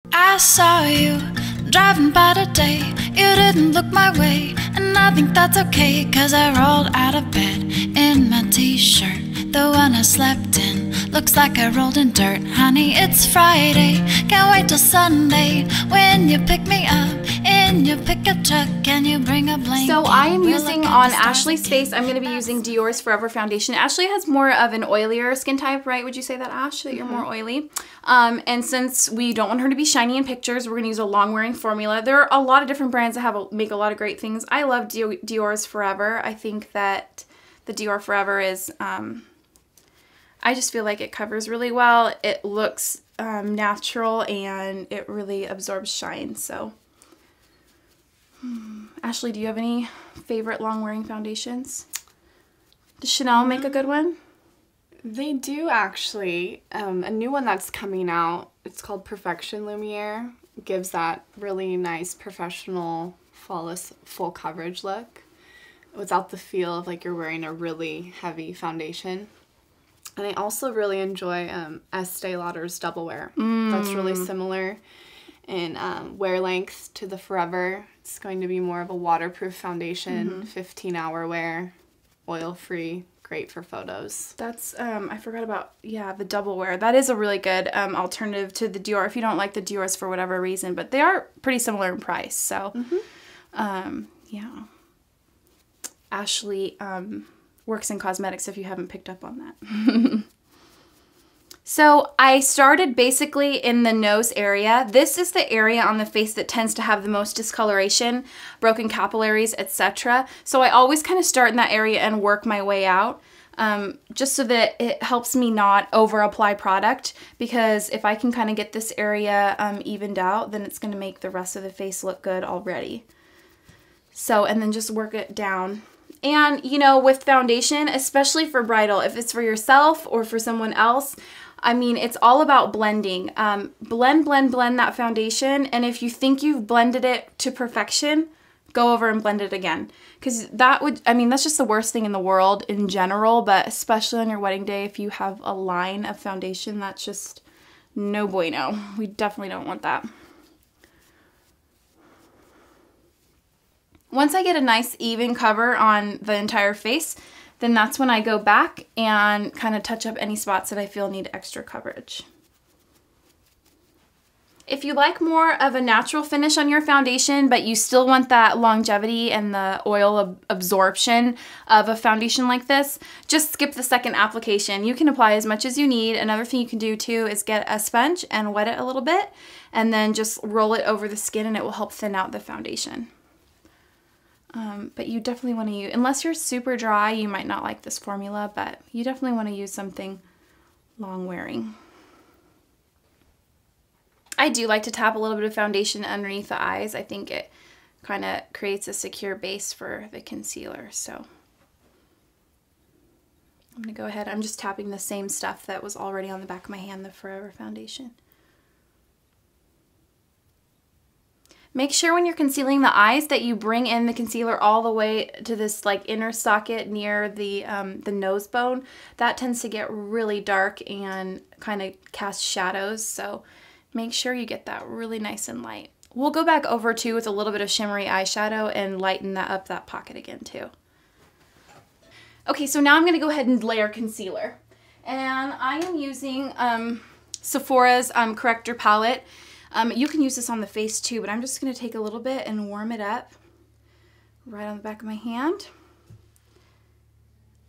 I saw you driving by today. You didn't look my way, and I think that's okay, 'cause I rolled out of bed in my t-shirt, the one I slept in. Looks like I rolled in dirt. Honey, it's Friday, can't wait till Sunday, when you pick me up in your pickup truck and you bring a blanket. So I am using on Ashley's face, I'm going to be using Dior's Forever Foundation. Ashley has more of an oilier skin type, right? Would you say that, Ash, that you're more oily? And since we don't want her to be shiny in pictures, we're going to use a long-wearing formula. There are a lot of different brands that make a lot of great things. I love Dior's Forever. I think that the Dior Forever is, I just feel like it covers really well. It looks natural, and it really absorbs shine, so... Ashley, do you have any favorite long-wearing foundations? Does Chanel make a good one? They do, actually. A new one that's coming out, it's called Perfection Lumiere. It gives that really nice professional flawless full coverage look without the feel of like you're wearing a really heavy foundation. And I also really enjoy Estee Lauder's Double Wear. That's really similar in wear length to the Forever. It's going to be more of a waterproof foundation, 15-hour wear, oil-free, great for photos. That's, I forgot about, yeah, the Double Wear. That is a really good alternative to the Dior if you don't like the Dior's for whatever reason, but they are pretty similar in price, so, yeah. Ashley works in cosmetics if you haven't picked up on that. So I started basically in the nose area. This is the area on the face that tends to have the most discoloration, broken capillaries, etc. So I always kind of start in that area and work my way out, just so that it helps me not over apply product, because if I can kind of get this area evened out, then it's going to make the rest of the face look good already. So, and then just work it down. And, you know, with foundation, especially for bridal, if it's for yourself or for someone else, I mean, it's all about blending. Blend that foundation, and if you think you've blended it to perfection, go over and blend it again. Because that would, I mean, that's just the worst thing in the world in general, but especially on your wedding day, if you have a line of foundation, that's just no bueno. We definitely don't want that. Once I get a nice even cover on the entire face, then that's when I go back and kind of touch up any spots that I feel need extra coverage. If you like more of a natural finish on your foundation, but you still want that longevity and the oil absorption of a foundation like this, just skip the second application. You can apply as much as you need. Another thing you can do too is get a sponge and wet it a little bit, and then just roll it over the skin, and it will help thin out the foundation. But you definitely want to use, unless you're super dry, you might not like this formula, but you definitely want to use something long wearing. I do like to tap a little bit of foundation underneath the eyes. I think it kind of creates a secure base for the concealer. So I'm going to go ahead. I'm just tapping the same stuff that was already on the back of my hand, the Forever foundation. Make sure when you're concealing the eyes that you bring in the concealer all the way to this like inner socket near the nose bone. That tends to get really dark and kind of cast shadows, so make sure you get that really nice and light. We'll go back over too with a little bit of shimmery eyeshadow and lighten that up, that pocket again too. Okay, so now I'm going to go ahead and layer concealer. And I am using Sephora's Corrector Palette. You can use this on the face too, but I'm just going to take a little bit and warm it up right on the back of my hand.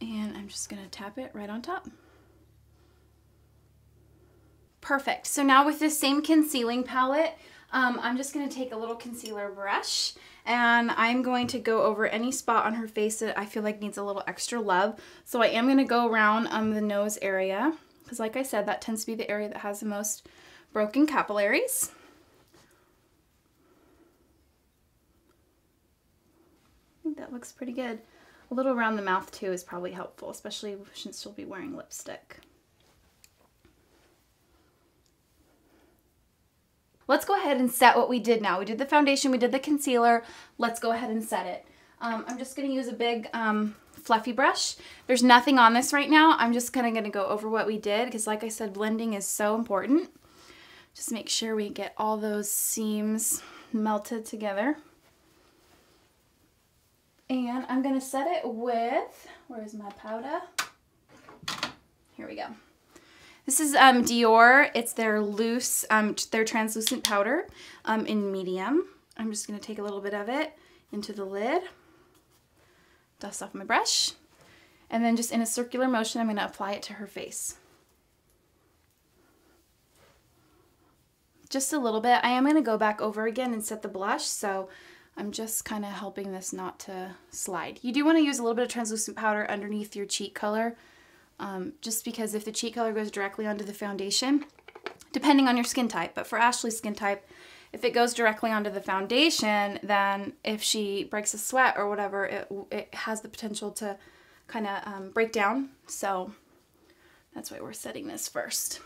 And I'm just going to tap it right on top. Perfect. So now with this same concealing palette, I'm just going to take a little concealer brush, and I'm going to go over any spot on her face that I feel like needs a little extra love. So I am going to go around the nose area, because like I said, that tends to be the area that has the most broken capillaries. I think that looks pretty good. A little around the mouth too is probably helpful, especially since she'll be wearing lipstick. Let's go ahead and set what we did now. We did the foundation, we did the concealer. Let's go ahead and set it. I'm just going to use a big fluffy brush. There's nothing on this right now. I'm just kind of going to go over what we did, because like I said, blending is so important. Just make sure we get all those seams melted together. And I'm gonna set it with, where's my powder? Here we go. This is Dior. It's their loose, their translucent powder in medium. I'm just gonna take a little bit of it into the lid, dust off my brush, and then just in a circular motion, I'm gonna apply it to her face. Just a little bit. I am gonna go back over again and set the blush, so I'm just kind of helping this not to slide. You do want to use a little bit of translucent powder underneath your cheek color, just because if the cheek color goes directly onto the foundation, depending on your skin type, but for Ashley's skin type, if it goes directly onto the foundation, then if she breaks a sweat or whatever, it has the potential to kind of break down. So that's why we're setting this first.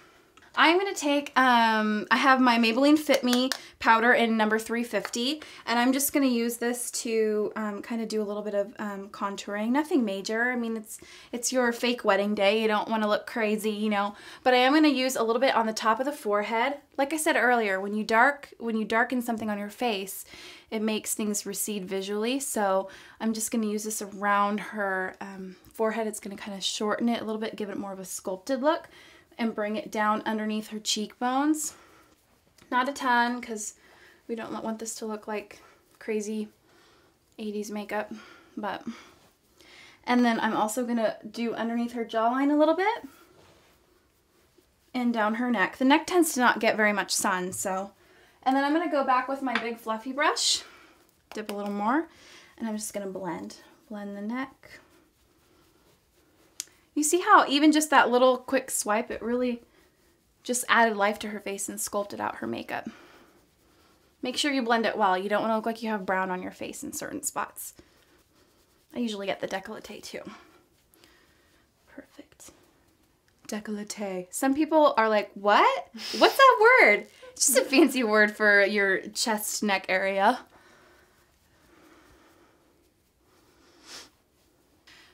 I'm going to take, I have my Maybelline Fit Me powder in number 350, and I'm just going to use this to kind of do a little bit of contouring. Nothing major. I mean, it's your fake wedding day. You don't want to look crazy, you know, but I am going to use a little bit on the top of the forehead. Like I said earlier, when you darken something on your face, it makes things recede visually. So I'm just going to use this around her forehead. It's going to kind of shorten it a little bit, give it more of a sculpted look, and bring it down underneath her cheekbones. Not a ton, because we don't want this to look like crazy 80s makeup, but. And then I'm also gonna do underneath her jawline a little bit and down her neck. The neck tends to not get very much sun, so. And then I'm gonna go back with my big fluffy brush, dip a little more, and I'm just gonna blend the neck. You see how even just that little quick swipe, it really just added life to her face and sculpted out her makeup. Make sure you blend it well. You don't want to look like you have brown on your face in certain spots. I usually get the décolleté too. Perfect. Décolleté. Some people are like, what? What's that word? It's just a fancy word for your chest neck area.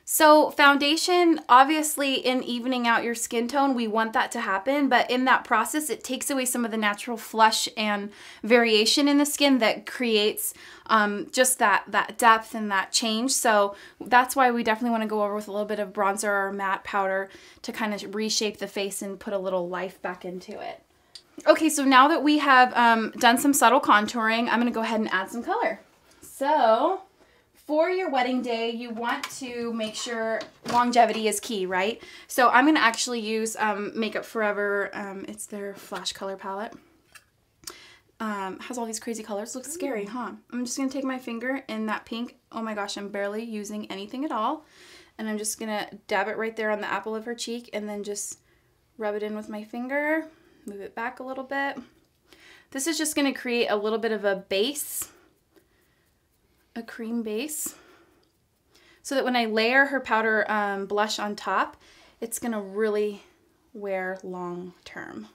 So foundation, obviously in evening out your skin tone, we want that to happen, but in that process, it takes away some of the natural flush and variation in the skin that creates just that depth and that change. So that's why we definitely want to go over with a little bit of bronzer or matte powder to kind of reshape the face and put a little life back into it. Okay, so now that we have done some subtle contouring, I'm going to go ahead and add some color. So for your wedding day, you want to make sure longevity is key, right? So I'm going to actually use Makeup Forever. It's their Flash Color Palette. Has all these crazy colors. Looks scary, huh? I'm just going to take my finger in that pink. Oh my gosh, I'm barely using anything at all. And I'm just going to dab it right there on the apple of her cheek and then just rub it in with my finger. Move it back a little bit. This is just going to create a little bit of a base. A cream base, so that when I layer her powder blush on top, it's gonna really wear long term.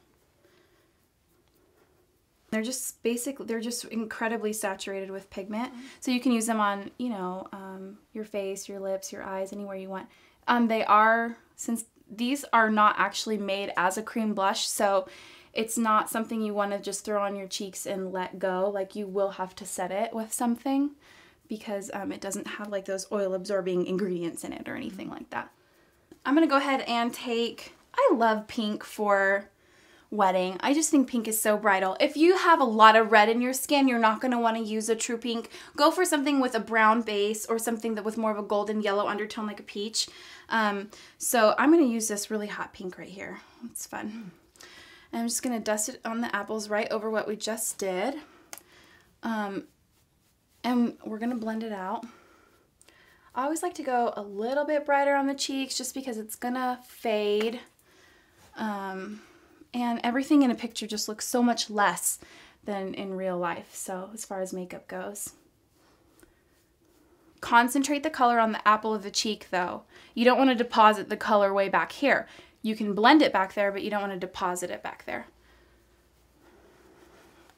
They're just they're just incredibly saturated with pigment, so you can use them on, you know, your face, your lips, your eyes, anywhere you want. Since these are not actually made as a cream blush, so it's not something you want to just throw on your cheeks and let go. Like, you will have to set it with something, because it doesn't have like those oil absorbing ingredients in it or anything like that. I'm gonna go ahead and take, I love pink for wedding. I just think pink is so bridal. If you have a lot of red in your skin, you're not gonna wanna use a true pink. Go for something with a brown base or something that with more of a golden yellow undertone like a peach. So I'm gonna use this really hot pink right here. It's fun. And I'm just gonna dust it on the apples right over what we just did. And we're going to blend it out. I always like to go a little bit brighter on the cheeks just because it's going to fade. And everything in a picture just looks so much less than in real life, so as far as makeup goes. Concentrate the color on the apple of the cheek, though. You don't want to deposit the color way back here. You can blend it back there, but you don't want to deposit it back there.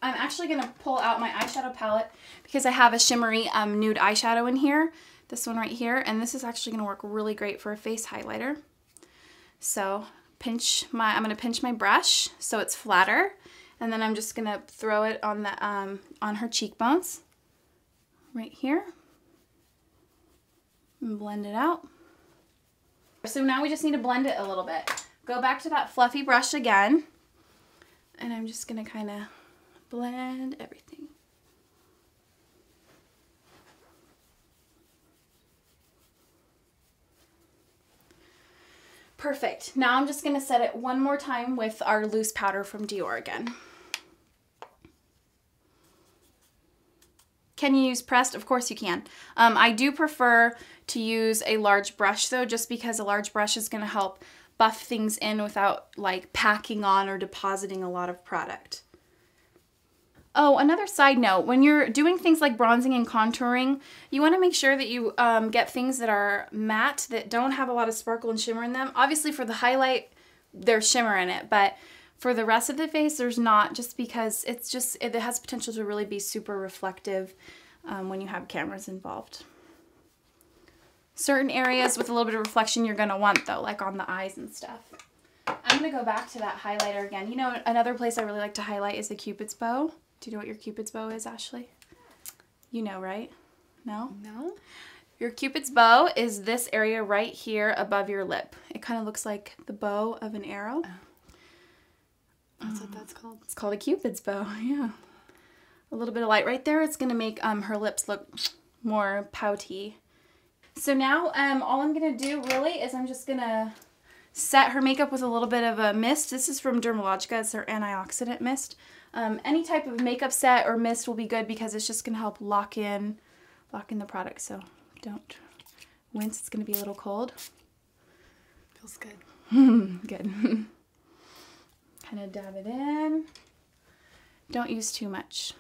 I'm actually going to pull out my eyeshadow palette because I have a shimmery nude eyeshadow in here. This one right here. And this is actually going to work really great for a face highlighter. So I'm going to pinch my brush so it's flatter. And then I'm just gonna throw it on the on her cheekbones, right here, and blend it out. So now we just need to blend it a little bit. Go back to that fluffy brush again, and I'm just gonna kind of blend everything. Perfect. Now I'm just gonna set it one more time with our loose powder from Dior again. Can you use pressed? Of course you can. I do prefer to use a large brush though, just because a large brush is gonna help buff things in without like packing on or depositing a lot of product. Oh, another side note, when you're doing things like bronzing and contouring, you want to make sure that you get things that are matte, that don't have a lot of sparkle and shimmer in them. Obviously for the highlight, there's shimmer in it, but for the rest of the face, there's not, just because it has potential to really be super reflective when you have cameras involved. Certain areas with a little bit of reflection you're going to want though, like on the eyes and stuff. I'm going to go back to that highlighter again. You know, another place I really like to highlight is the Cupid's bow. Do you know what your Cupid's bow is, Ashley? You know, right? No? No. Your Cupid's bow is this area right here above your lip. It kind of looks like the bow of an arrow. Oh. That's what that's called? It's called a Cupid's bow, yeah. A little bit of light right there. It's going to make her lips look more pouty. So now all I'm going to do really is I'm just going to set her makeup with a little bit of a mist. This is from Dermalogica. It's their antioxidant mist. Any type of makeup set or mist will be good because it's just going to help lock in the product. So don't wince. It's going to be a little cold. Feels good. Good. Kind of dab it in. Don't use too much.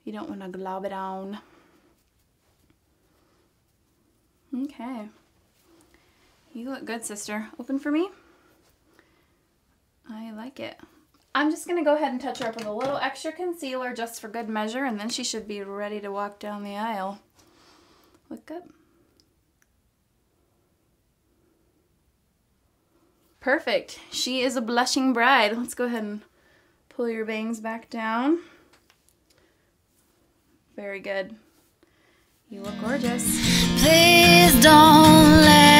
You don't want to glob it on. Okay. You look good, sister. Open for me. I like it. I'm just going to go ahead and touch her up with a little extra concealer just for good measure, and then she should be ready to walk down the aisle. Look up. Perfect. She is a blushing bride. Let's go ahead and pull your bangs back down. Very good. You look gorgeous. Please don't let